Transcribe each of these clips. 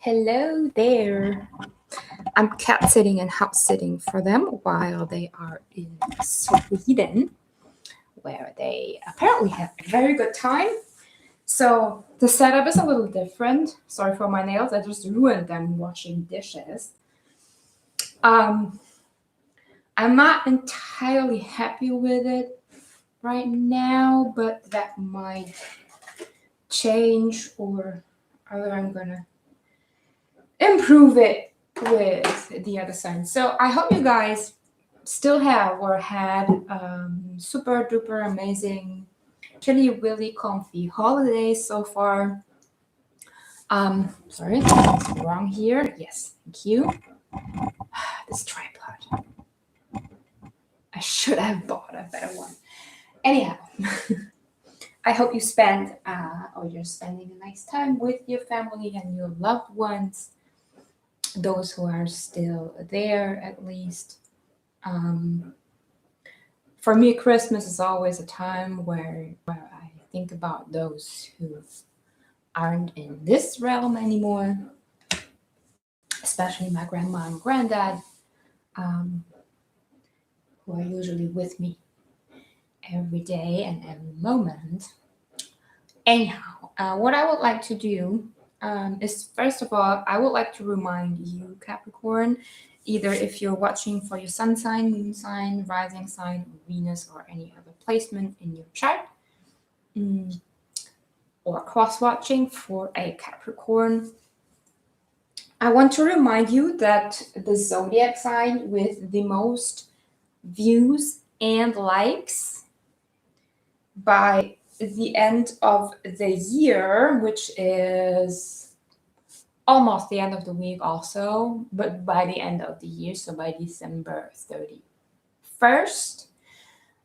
Hello there. I'm cat sitting and house sitting for them while they are in Sweden, where they apparently have a very good time. So the setup is a little different. Sorry for my nails, I just ruined them washing dishes. I'm not entirely happy with it right now, but that might change, or either I'm gonna improve it with the other side. So I hope you guys still have or had super duper amazing, chilly willy comfy holidays so far. Sorry, wrong here. Yes, thank you. This tripod. I should have bought a better one. Anyhow, I hope you spend or you're spending a nice time with your family and your loved ones. Those who are still there, at least. For me, Christmas is always a time where I think about those who aren't in this realm anymore, especially my grandma and granddad, who are usually with me every day and every moment. Anyhow, what I would like to do is, first of all, I would like to remind you, Capricorn, either if you're watching for your sun sign, moon sign, rising sign, Venus, or any other placement in your chart, or cross-watching for a Capricorn, I want to remind you that the zodiac sign with the most views and likes by the end of the year, which is almost the end of the week also, but by the end of the year, so by December 31st,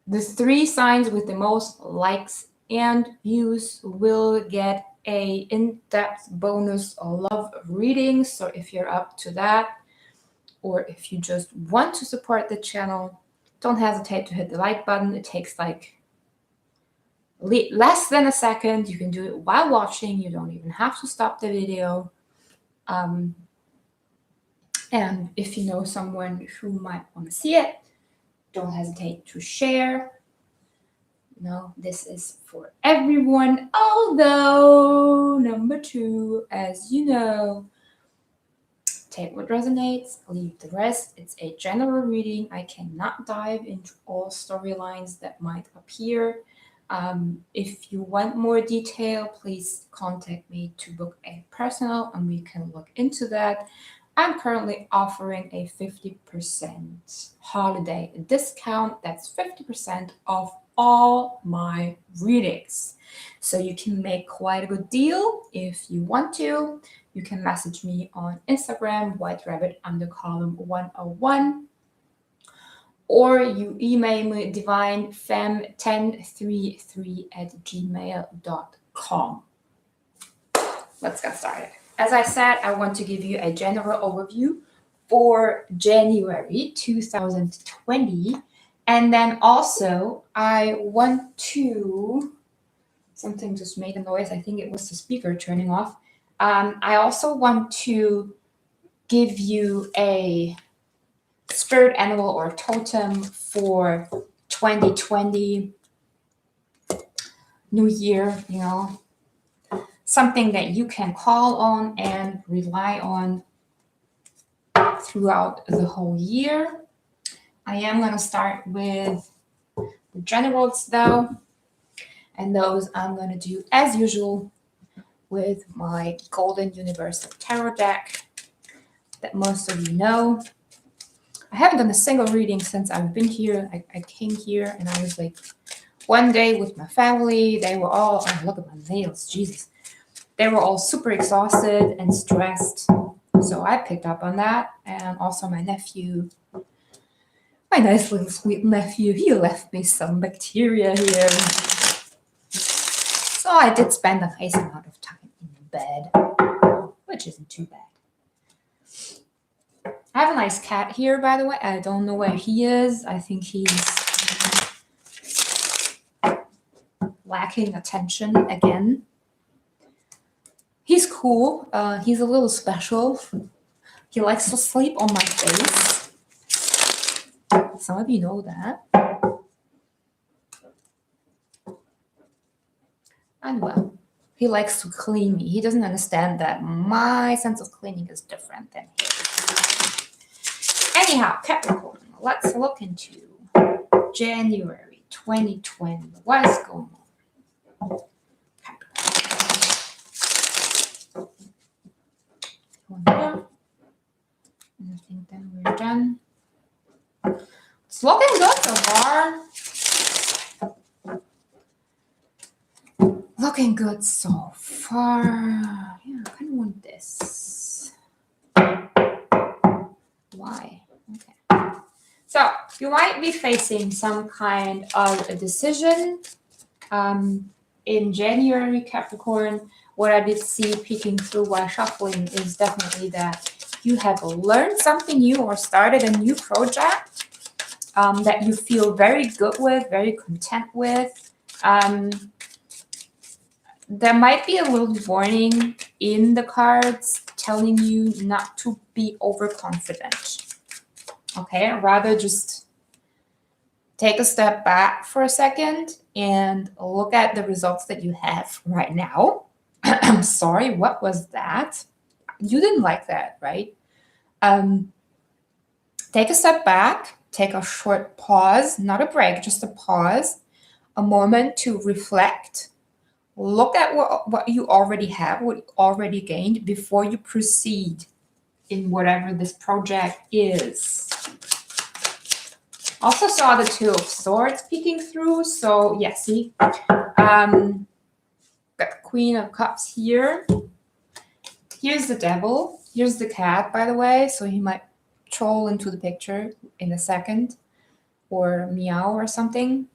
the 3 signs with the most likes and views will get a in-depth bonus love reading. So if you're up to that, or if you just want to support the channel, don't hesitate to hit the like button. It takes like less than a second. You can do it while watching. You don't even have to stop the video. And if you know someone who might want to see it, don't hesitate to share. No, this is for everyone. Although, number 2, as you know, take what resonates, leave the rest. It's a general reading. I cannot dive into all storylines that might appear. If you want more detail, please contact me to book a personal and we can look into that. I'm currently offering a 50% holiday discount. That's 50% off all my readings. So you can make quite a good deal if you want to. You can message me on Instagram, whiterabbit_101, or you email me divinefem1033@gmail.com. Let's get started. As I said, I want to give you a general overview for January 2020. And then also, I want to, something just made a noise. I think it was the speaker turning off. I also want to give you a spirit animal or totem for 2020, New Year, something that you can call on and rely on throughout the whole year. I am going to start with the generals though, and those I'm going to do as usual with my Golden Universal Tarot deck that most of you know. I haven't done a single reading since I've been here. I came here and I was like one day with my family. They were all, oh, look at my nails, Jesus. They were all super exhausted and stressed. So I picked up on that. And also my nephew, my nice little sweet nephew, he left me some bacteria here. So I did spend a nice amount of time in bed, which isn't too bad. I have a nice cat here, by the way. I don't know where he is. I think he's lacking attention again. He's cool. He's a little special. He likes to sleep on my face. Some of you know that. And well, he likes to clean me. He doesn't understand that my sense of cleaning is different than his. Anyhow, Capricorn, let's look into January 2020. What is going on? Capricorn. I think then we're done. It's looking good so far. Looking good so far. Yeah, I kind of want this. Why? Okay. So you might be facing some kind of a decision in January, Capricorn. What I did see peeking through while shuffling is definitely that you have learned something new or started a new project that you feel very good with, very content with. There might be a little warning in the cards telling you not to be overconfident. Okay, rather just take a step back for a second and look at the results that you have right now. I'm sorry, what was that? You didn't like that, right? Take a step back, take a short pause, not a break, just a pause, a moment to reflect. Look at what you already have, what you already gained before you proceed in whatever this project is. Also saw the Two of Swords peeking through. So yeah, see, got the Queen of Cups here. Here's the Devil. Here's the cat, by the way. So he might troll into the picture in a second, or meow or something,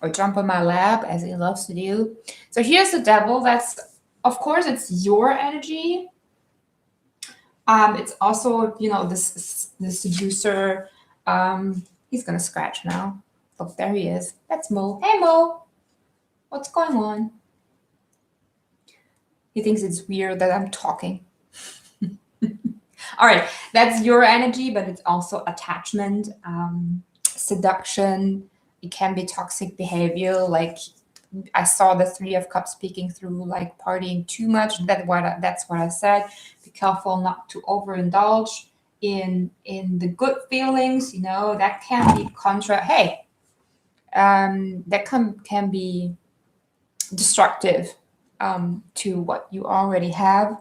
or jump on my lap as he loves to do. So here's the Devil. That's, of course, it's your energy. It's also, you know, the seducer. He's gonna scratch now. Look, there he is. That's Mo. Hey, Mo. What's going on? He thinks it's weird that I'm talking. All right, that's your energy, but it's also attachment, seduction. It can be toxic behavior. Like I saw the Three of Cups peeking through, like partying too much. That's what I said. Be careful not to overindulge in the good feelings. You know, that can be that can be destructive to what you already have.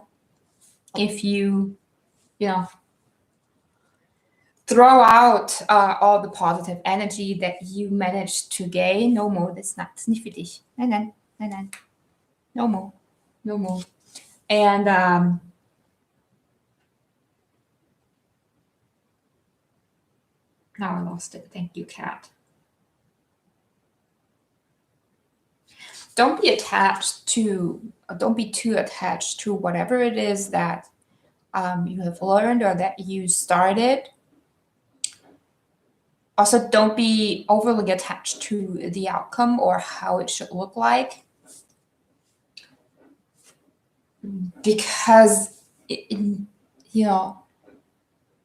If you throw out all the positive energy that you managed to gain. No more, that's not nicht für dich. Nein. No more. And now I lost it. Thank you, cat. Don't be too attached to whatever it is that you have learned or that you started. Also, don't be overly attached to the outcome or how it should look like, because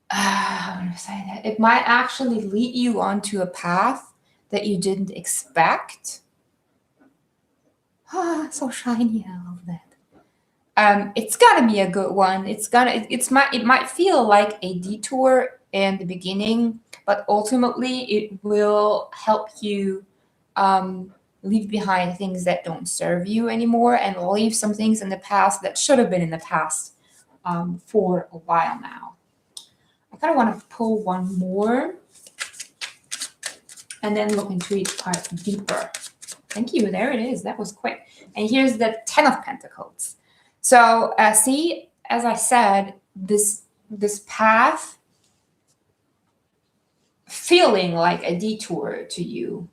how do I say that? It might actually lead you onto a path that you didn't expect. So shiny, I love that. It's gotta be a good one. It might feel like a detour in the beginning, but ultimately it will help you leave behind things that don't serve you anymore and leave some things in the past that should have been in the past for a while now. I kind of want to pull one more and then look into each part deeper. Thank you. There it is. That was quick. And here's the Ten of Pentacles. So see, as I said, this path feeling like a detour to you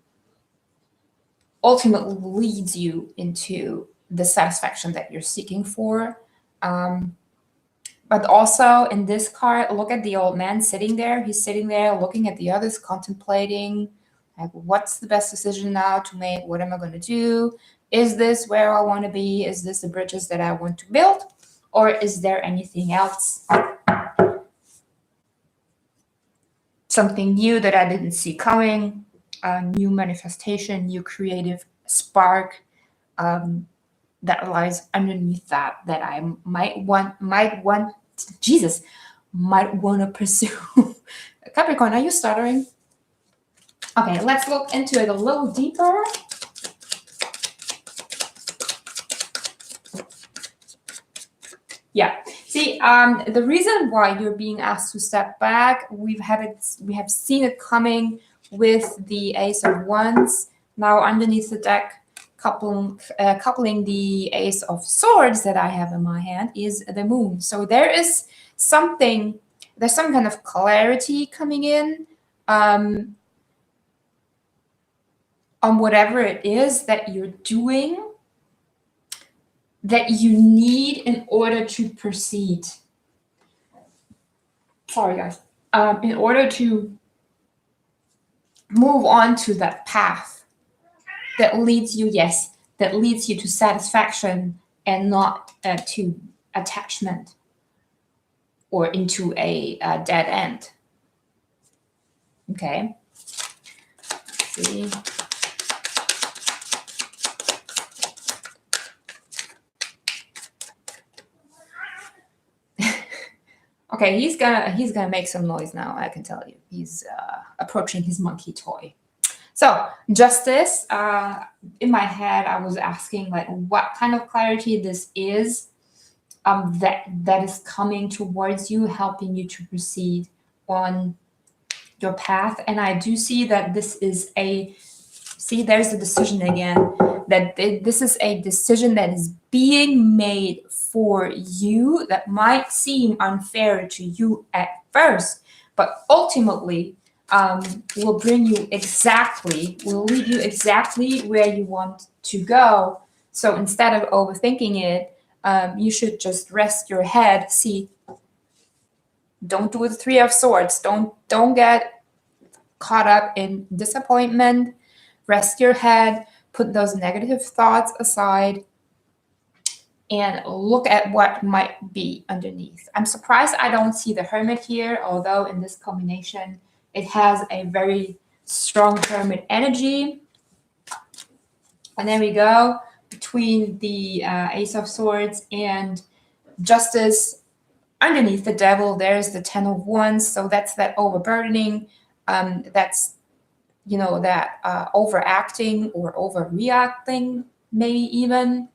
ultimately leads you into the satisfaction that you're seeking for. But also in this card, look at the old man sitting there. He's sitting there looking at the others, contemplating, like, what's the best decision now to make? What am I going to do? Is this where I want to be? Is this the bridges that I want to build? Or is there anything else? Something new that I didn't see coming, a new manifestation, new creative spark that lies underneath that I might want to pursue. Capricorn, are you stuttering? Okay, let's look into it a little deeper. Yeah. See, the reason why you're being asked to step back, we have seen it coming with the Ace of Wands. Now underneath the deck, coupling the Ace of Swords that I have in my hand is the Moon. So there's some kind of clarity coming in on whatever it is that you're doing that you need in order to proceed. Sorry, guys. In order to move on to that path that leads you, to satisfaction and not to attachment or into a dead end. Okay. Let's see. Okay, he's gonna make some noise now. I can tell you, he's approaching his monkey toy. So justice. In my head, I was asking like, what kind of clarity this is that is coming towards you, helping you to proceed on your path. And I do see that this is there's the decision again. That this is a decision that is being made for you that might seem unfair to you at first, but ultimately will lead you exactly where you want to go. So instead of overthinking it, you should just rest your head. See, don't do the Three of Swords. Don't get caught up in disappointment. Rest your head, put those negative thoughts aside, and look at what might be underneath. I'm surprised I don't see the Hermit here, although in this combination, it has a very strong Hermit energy. And there we go. Between the Ace of Swords and Justice, underneath the Devil, there's the Ten of Wands. So that's that overburdening. That's that overacting or overreacting, maybe even.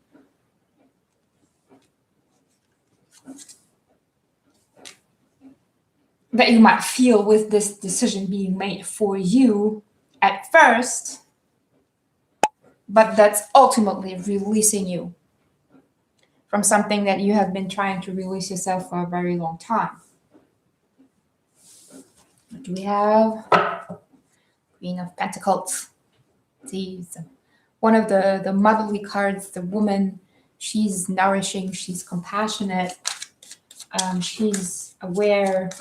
That you might feel with this decision being made for you at first, but that's ultimately releasing you from something that you have been trying to release yourself for a very long time. What do we have? Queen of Pentacles. These one of the motherly cards, the woman. She's nourishing, she's compassionate, she's aware,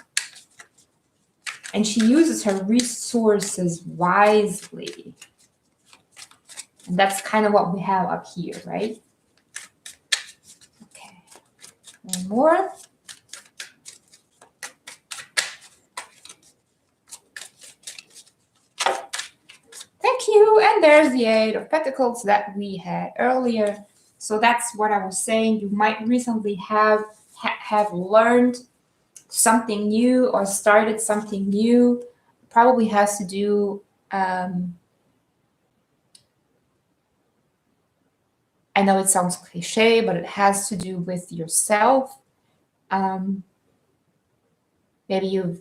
and she uses her resources wisely. And that's kind of what we have up here, right? Okay, one more. Thank you. And there's the Eight of Pentacles that we had earlier. So that's what I was saying. You might recently have learned something new or started something new. Probably has to do, I know it sounds cliche, but it has to do with yourself. Maybe you've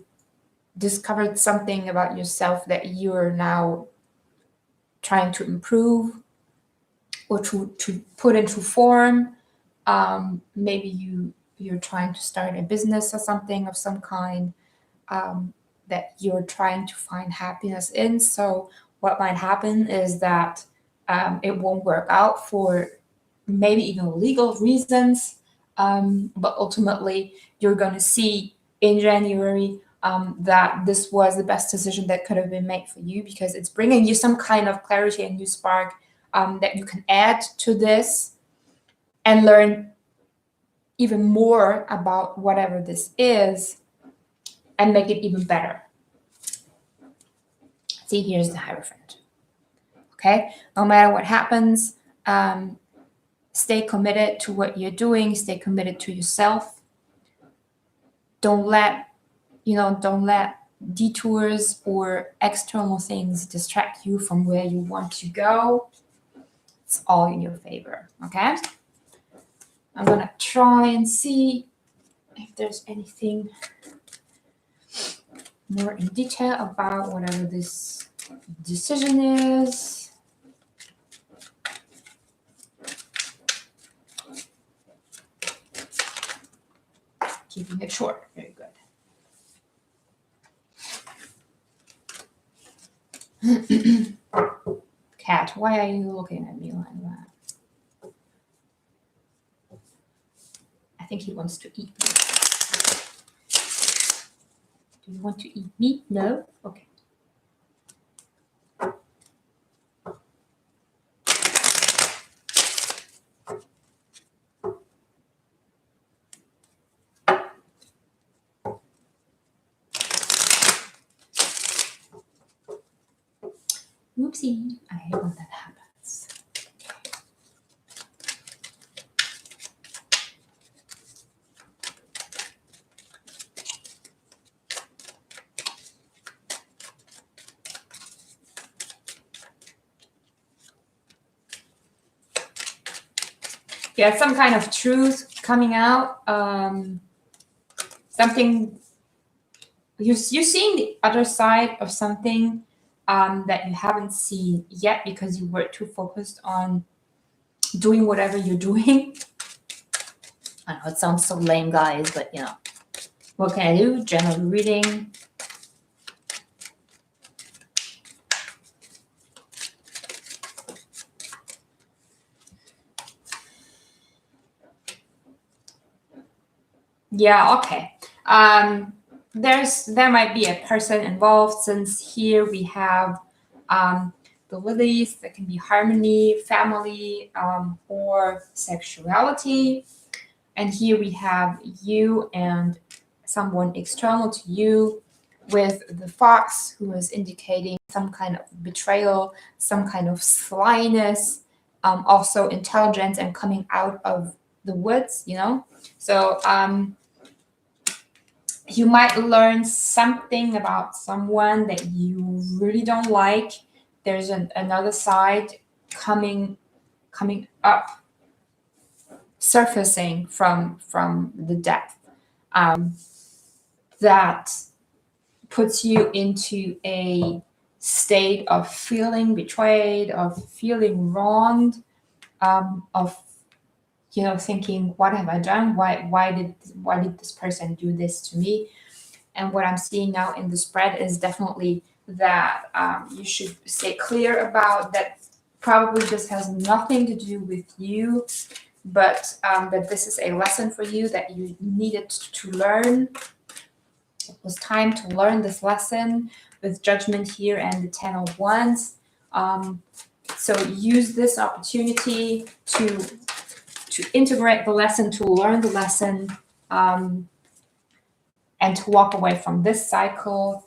discovered something about yourself that you're now trying to improve or to put into form. Maybe you're trying to start a business or something of some kind that you're trying to find happiness in. So what might happen is that it won't work out for maybe even legal reasons, but ultimately you're going to see in January that this was the best decision that could have been made for you, because it's bringing you some kind of clarity and new spark that you can add to this and learn even more about whatever this is and make it even better. See, here's the Hierophant. Okay, no matter what happens, stay committed to what you're doing. Stay committed to yourself. Don't let detours or external things distract you from where you want to go. It's all in your favor. Okay, I'm gonna try and see if there's anything more in detail about whatever this decision is. Keeping it short. Very good. Cat, why are you looking at me like that? I think he wants to eat me. Do you want to eat meat? No? Okay. Oopsie. I hate when that happens. Yeah, some kind of truth coming out. Something you're seeing the other side of something that you haven't seen yet because you were too focused on doing whatever you're doing. I know it sounds so lame, guys, but you know, what can I do? General reading. Yeah, okay. There might be a person involved, since here we have the lilies. That can be harmony, family, or sexuality. And here we have you and someone external to you, with the fox, who is indicating some kind of betrayal, some kind of slyness, also intelligence and coming out of the woods, you know. So you might learn something about someone that you really don't like. There's another side coming up, surfacing from the depth, that puts you into a state of feeling betrayed, of feeling wronged, of thinking, what have I done? Why did this person do this to me? And what I'm seeing now in the spread is definitely that you should stay clear about that. Probably this has nothing to do with you, but that this is a lesson for you that you needed to learn. It was time to learn this lesson with Judgment here and the 10 of Wands. So use this opportunity to integrate the lesson, to learn the lesson, and to walk away from this cycle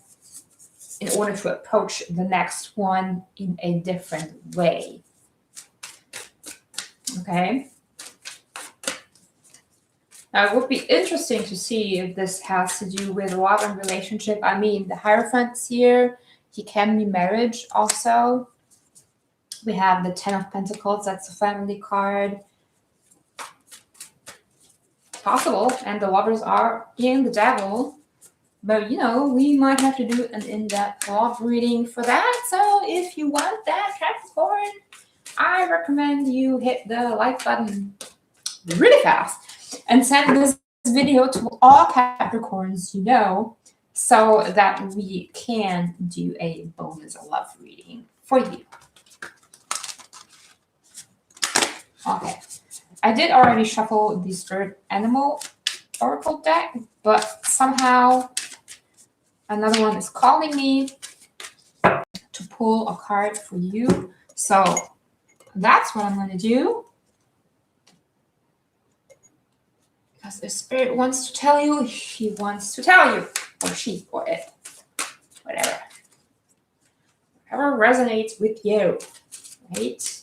in order to approach the next one in a different way. Okay. Now, it would be interesting to see if this has to do with love and relationship. I mean, the Hierophant's here. He can be marriage also. We have the 10 of Pentacles. That's a family card. Possible. And the Lovers are in the Devil. But, we might have to do an in-depth love reading for that. So if you want that, Capricorn, I recommend you hit the like button really fast and send this video to all Capricorns so that we can do a bonus love reading for you. Okay. I did already shuffle the Spirit Animal Oracle deck, but somehow another one is calling me to pull a card for you. So that's what I'm going to do. Because if spirit wants to tell you, he wants to tell you, or she, or it, whatever. Whatever resonates with you, right?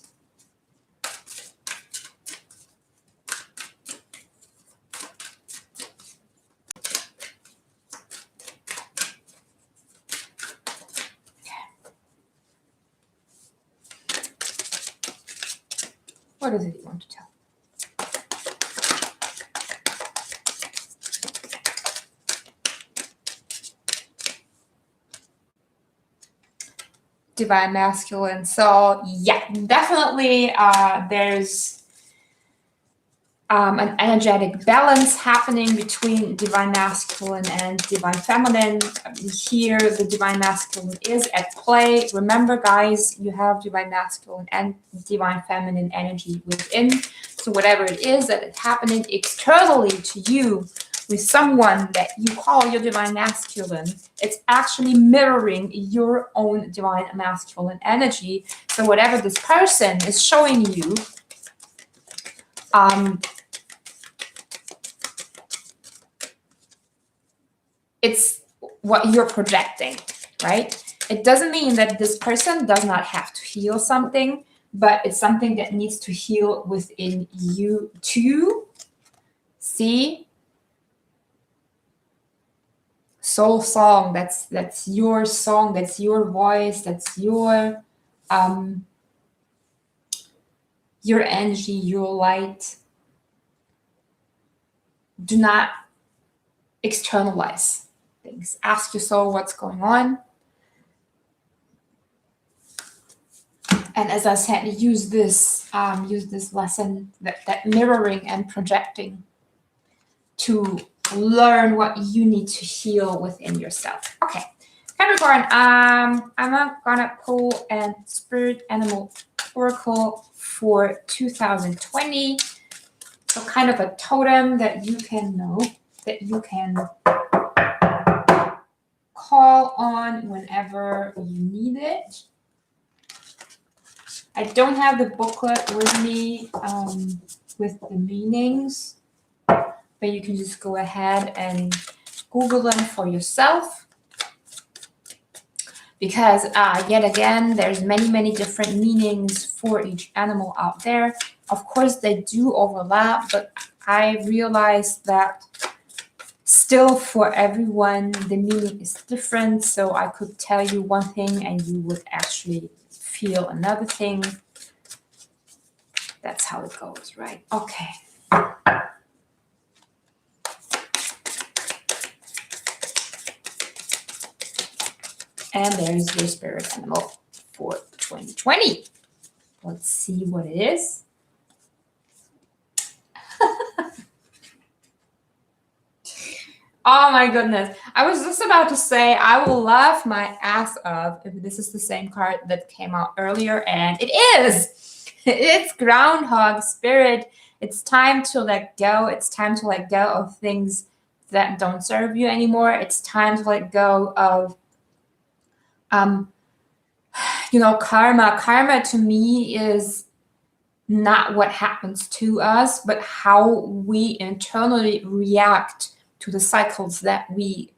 What does it want to tell? Divine masculine. So yeah, definitely there's an energetic balance happening between divine masculine and divine feminine. Here, the divine masculine is at play. Remember, guys, you have divine masculine and divine feminine energy within. So whatever it is that is happening externally to you with someone that you call your divine masculine, it's actually mirroring your own divine masculine energy. So whatever this person is showing you, it's what you're projecting, right? It doesn't mean that this person does not have to heal something, but it's something that needs to heal within you too. See? Soul song, that's your song, that's your voice, that's your energy, your light. Do not externalize things. Ask your soul what's going on. And as I said, use this lesson, that mirroring and projecting, to learn what you need to heal within yourself. Okay, Capricorn, I'm gonna pull a spirit animal oracle for 2020. So kind of a totem that you can know, that you can call on whenever you need it. I don't have the booklet with me with the meanings, but you can just go ahead and Google them for yourself. Because yet again, there's many different meanings for each animal out there. Of course, they do overlap, but I realized that still for everyone, the meaning is different. So I could tell you one thing and you would actually feel another thing. That's how it goes, right? Okay. And there's your spirit animal for 2020. Let's see what it is. Oh my goodness. I was just about to say I will laugh my ass off if this is the same card that came out earlier, and it is. It's Groundhog Spirit. It's time to let go. It's time to let go of things that don't serve you anymore. It's time to let go of karma. Karma to me is not what happens to us, but how we internally react to the cycles that we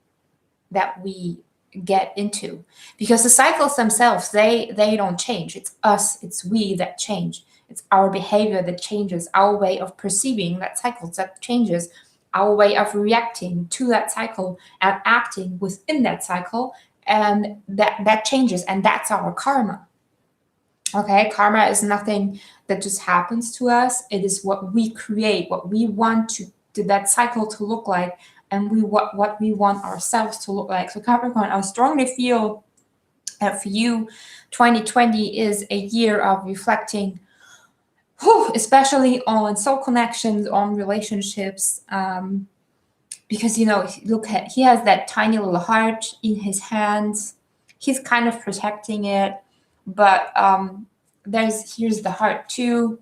get into. Because the cycles themselves, they don't change. It's us, it's we that change. It's our behavior that changes, our way of perceiving that cycle that changes, our way of reacting to that cycle and acting within that cycle, and that changes, and that's our karma. Okay, karma is nothing that just happens to us. It is what we create, what we want that cycle to look like, and what we want ourselves to look like. So Capricorn, I strongly feel that for you, 2020 is a year of reflecting, especially on soul connections, on relationships, because look at, he has that tiny little heart in his hands. He's kind of protecting it, but here's the heart too.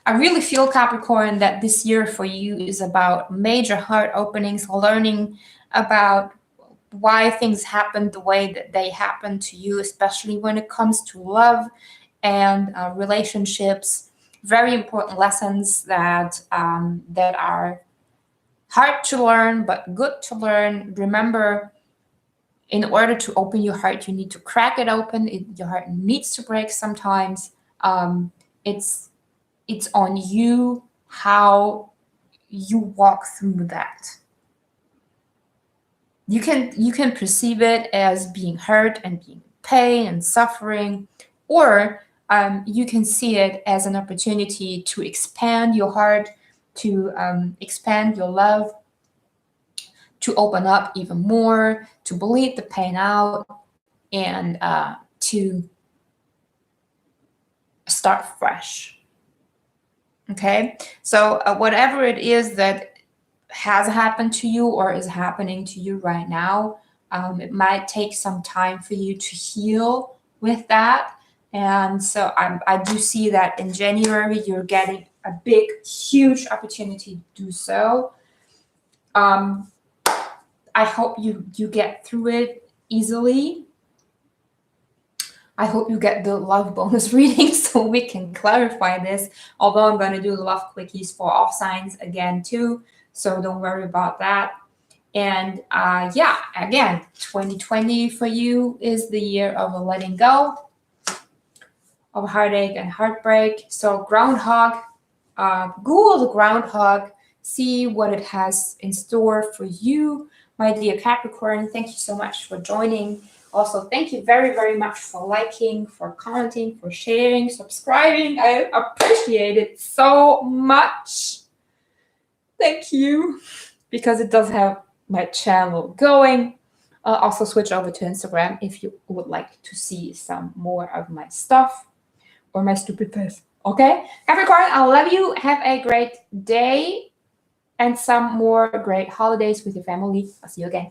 I really feel, Capricorn, that this year for you is about major heart openings, learning about why things happen the way that they happen to you, especially when it comes to love and relationships. very important lessons that that are hard to learn but good to learn. Remember, in order to open your heart, you need to crack it open. Your heart needs to break sometimes. It's on you how you walk through that. You can perceive it as being hurt and being pain and suffering, or you can see it as an opportunity to expand your heart, to expand your love, to open up even more, to bleed the pain out, and to start fresh. Okay, so whatever it is that has happened to you or is happening to you right now, it might take some time for you to heal with that. And so I do see that in January, you're getting a big, huge opportunity to do so. I hope you get through it easily. I hope you get the love bonus reading so we can clarify this. Although I'm going to do the love quickies for all signs again too, so don't worry about that. And yeah, again, 2020 for you is the year of letting go, of heartache and heartbreak. So groundhog, Google the groundhog, see what it has in store for you, my dear Capricorn. Thank you so much for joining. Also, thank you very, very much for liking, for commenting, for sharing, subscribing. I appreciate it so much. Thank you, because it does have my channel going. Also switch over to Instagram if you would like to see some more of my stuff or my stupid face. Okay, Capricorn, I love you. Have a great day and some more great holidays with your family. I'll see you again.